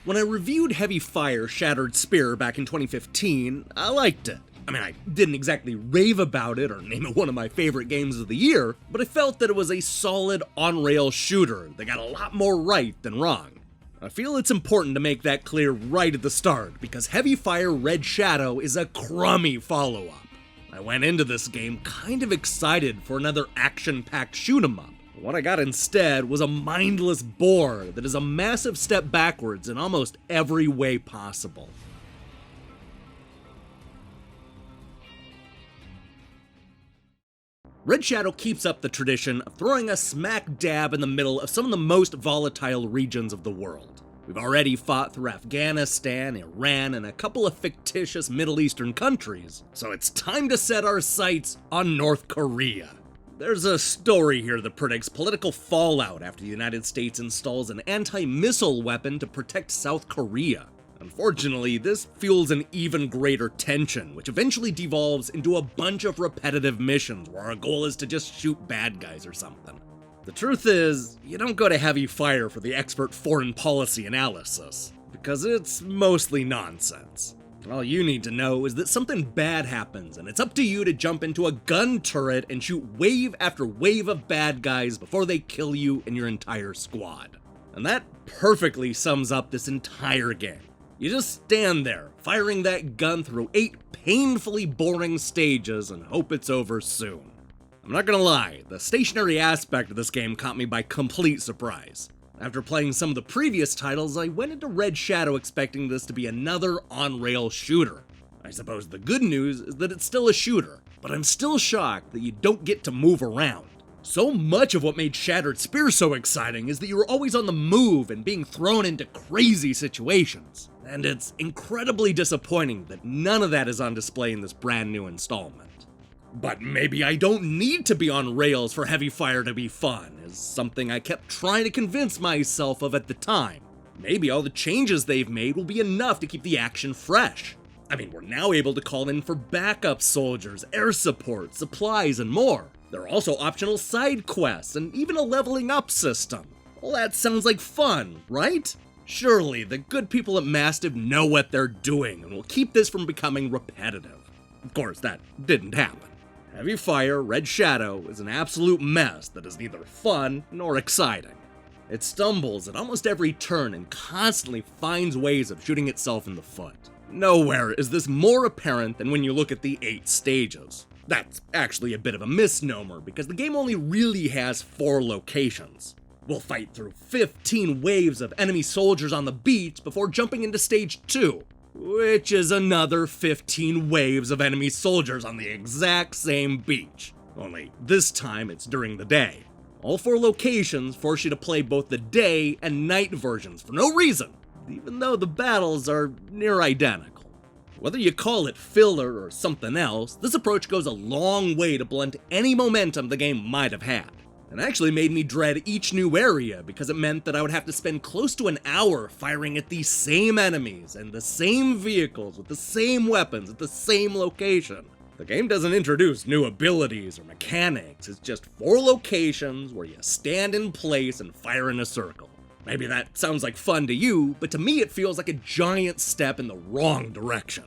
When I reviewed Heavy Fire Shattered Spear back in 2015, I liked it. I mean, I didn't exactly rave about it or name it one of my favorite games of the year, but I felt that it was a solid on-rail shooter that got a lot more right than wrong. I feel it's important to make that clear right at the start, because Heavy Fire Red Shadow is a crummy follow-up. I went into this game kind of excited for another action-packed shoot-'em-up. What I got instead was a mindless bore that is a massive step backwards in almost every way possible. Red Shadow keeps up the tradition of throwing us smack dab in the middle of some of the most volatile regions of the world. We've already fought through Afghanistan, Iran, and a couple of fictitious Middle Eastern countries, so it's time to set our sights on North Korea. There's a story here that predicts political fallout after the United States installs an anti-missile weapon to protect South Korea. Unfortunately, this fuels an even greater tension, which eventually devolves into a bunch of repetitive missions where our goal is to just shoot bad guys or something. The truth is, you don't go to Heavy Fire for the expert foreign policy analysis, because it's mostly nonsense. All you need to know is that something bad happens, and it's up to you to jump into a gun turret and shoot wave after wave of bad guys before they kill you and your entire squad. And that perfectly sums up this entire game. You just stand there, firing that gun through 8 painfully boring stages and hope it's over soon. I'm not gonna lie, the stationary aspect of this game caught me by complete surprise. After playing some of the previous titles, I went into Red Shadow expecting this to be another on-rail shooter. I suppose the good news is that it's still a shooter, but I'm still shocked that you don't get to move around. So much of what made Shattered Spear so exciting is that you were always on the move and being thrown into crazy situations. And it's incredibly disappointing that none of that is on display in this brand new installment. But maybe I don't need to be on rails for Heavy Fire to be fun, is something I kept trying to convince myself of at the time. Maybe all the changes they've made will be enough to keep the action fresh. I mean, we're now able to call in for backup soldiers, air support, supplies, and more. There are also optional side quests, and even a leveling up system. All that sounds like fun, right? Surely, the good people at Mastiff know what they're doing, and will keep this from becoming repetitive. Of course, that didn't happen. Heavy Fire Red Shadow is an absolute mess that is neither fun nor exciting. It stumbles at almost every turn and constantly finds ways of shooting itself in the foot. Nowhere is this more apparent than when you look at the 8 stages. That's actually a bit of a misnomer, because the game only really has 4 locations. We'll fight through 15 waves of enemy soldiers on the beach before jumping into stage 2, which is another 15 waves of enemy soldiers on the exact same beach. Only this time it's during the day. All 4 locations force you to play both the day and night versions for no reason, even though the battles are near identical. Whether you call it filler or something else, this approach goes a long way to blunt any momentum the game might have had. It actually made me dread each new area because it meant that I would have to spend close to an hour firing at these same enemies and the same vehicles with the same weapons at the same location. The game doesn't introduce new abilities or mechanics, it's just 4 locations where you stand in place and fire in a circle. Maybe that sounds like fun to you, but to me it feels like a giant step in the wrong direction.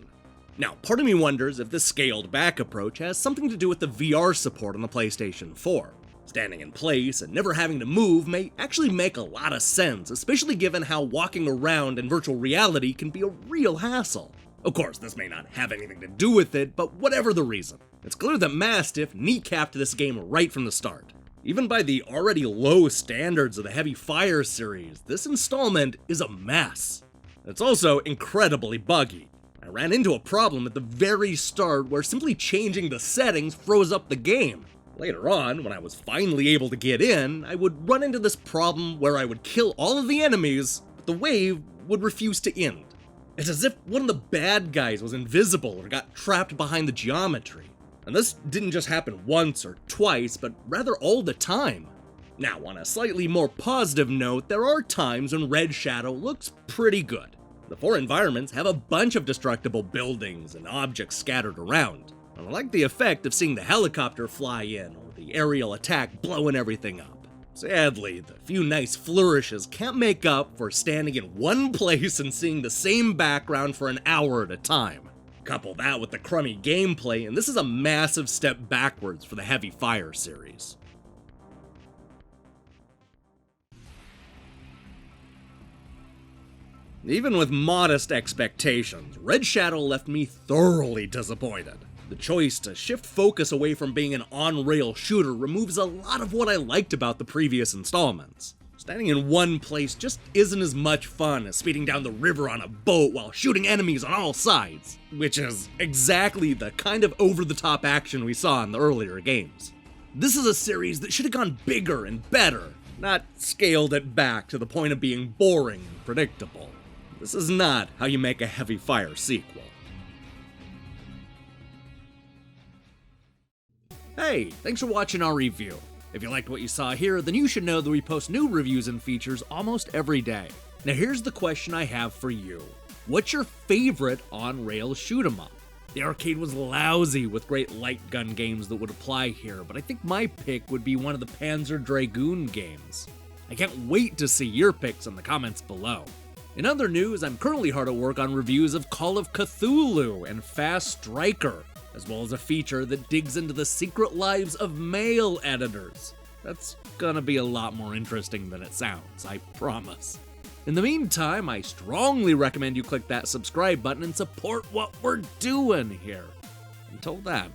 Now, part of me wonders if this scaled back approach has something to do with the VR support on the PlayStation 4. Standing in place and never having to move may actually make a lot of sense, especially given how walking around in virtual reality can be a real hassle. Of course, this may not have anything to do with it, but whatever the reason, it's clear that Mastiff kneecapped this game right from the start. Even by the already low standards of the Heavy Fire series, this installment is a mess. It's also incredibly buggy. I ran into a problem at the very start where simply changing the settings froze up the game. Later on, when I was finally able to get in, I would run into this problem where I would kill all of the enemies, but the wave would refuse to end. It's as if one of the bad guys was invisible or got trapped behind the geometry. And this didn't just happen once or twice, but rather all the time. Now, on a slightly more positive note, there are times when Red Shadow looks pretty good. The 4 environments have a bunch of destructible buildings and objects scattered around. And I like the effect of seeing the helicopter fly in or the aerial attack blowing everything up. Sadly, the few nice flourishes can't make up for standing in one place and seeing the same background for an hour at a time. Couple that with the crummy gameplay, and this is a massive step backwards for the Heavy Fire series. Even with modest expectations, Red Shadow left me thoroughly disappointed. The choice to shift focus away from being an on-rail shooter removes a lot of what I liked about the previous installments. Standing in one place just isn't as much fun as speeding down the river on a boat while shooting enemies on all sides, which is exactly the kind of over-the-top action we saw in the earlier games. This is a series that should have gone bigger and better, not scaled it back to the point of being boring and predictable. This is not how you make a Heavy Fire sequel. Hey, thanks for watching our review. If you liked what you saw here, then you should know that we post new reviews and features almost every day. Now here's the question I have for you. What's your favorite on-rail shoot-'em-up? The arcade was lousy with great light gun games that would apply here, but I think my pick would be one of the Panzer Dragoon games. I can't wait to see your picks in the comments below. In other news, I'm currently hard at work on reviews of Call of Cthulhu and Fast Striker, as well as a feature that digs into the secret lives of male editors. That's gonna be a lot more interesting than it sounds, I promise. In the meantime, I strongly recommend you click that subscribe button and support what we're doing here. Until then.